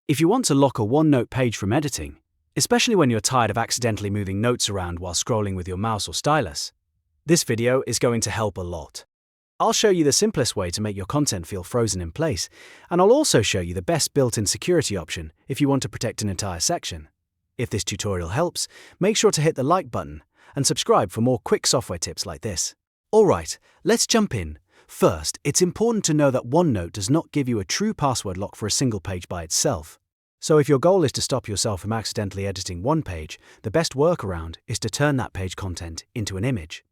If you want to lock a OneNote page from editing, especially when you're tired of accidentally moving notes around while scrolling with your mouse or stylus, this video is going to help a lot. I'll show you the simplest way to make your content feel frozen in place, and I'll also show you the best built-in security option if you want to protect an entire section. If this tutorial helps, make sure to hit the like button and subscribe for more quick software tips like this. Alright, let's jump in. First, it's important to know that OneNote does not give you a true password lock for a single page by itself. So if your goal is to stop yourself from accidentally editing one page, the best workaround is to turn that page content into an image.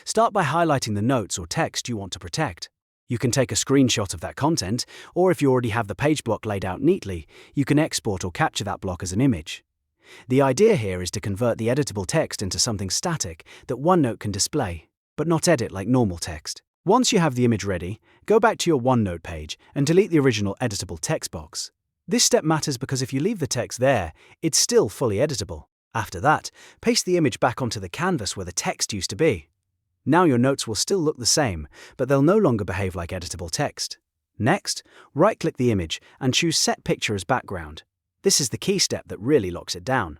Start by highlighting the notes or text you want to protect. You can take a screenshot of that content, or if you already have the page block laid out neatly, you can export or capture that block as an image. The idea here is to convert the editable text into something static that OneNote can display, but not edit like normal text. Once you have the image ready, go back to your OneNote page and delete the original editable text box. This step matters because if you leave the text there, it's still fully editable. After that, paste the image back onto the canvas where the text used to be. Now your notes will still look the same, but they'll no longer behave like editable text. Next, right-click the image and choose Set Picture as Background. This is the key step that really locks it down.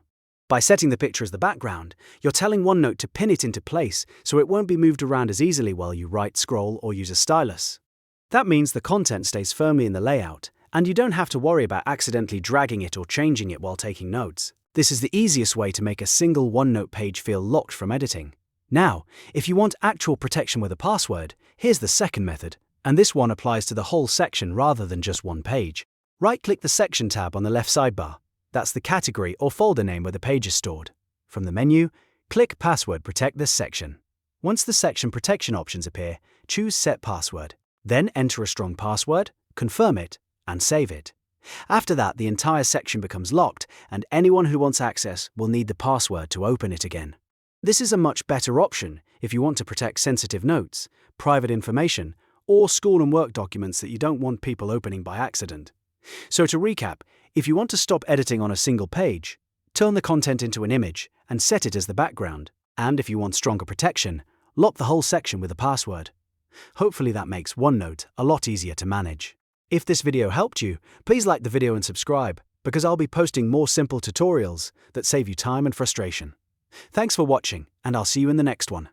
By setting the picture as the background, you're telling OneNote to pin it into place so it won't be moved around as easily while you write, scroll, or use a stylus. That means the content stays firmly in the layout, and you don't have to worry about accidentally dragging it or changing it while taking notes. This is the easiest way to make a single OneNote page feel locked from editing. Now, if you want actual protection with a password, here's the second method, and this one applies to the whole section rather than just one page. Right-click the Section tab on the left sidebar. That's the category or folder name where the page is stored. From the menu, click Password Protect this section. Once the section protection options appear, choose Set Password. Then enter a strong password, confirm it, and save it. After that, the entire section becomes locked, and anyone who wants access will need the password to open it again. This is a much better option if you want to protect sensitive notes, private information, or school and work documents that you don't want people opening by accident. So to recap, if you want to stop editing on a single page, turn the content into an image and set it as the background. And if you want stronger protection, lock the whole section with a password. Hopefully that makes OneNote a lot easier to manage. If this video helped you, please like the video and subscribe, because I'll be posting more simple tutorials that save you time and frustration. Thanks for watching, and I'll see you in the next one.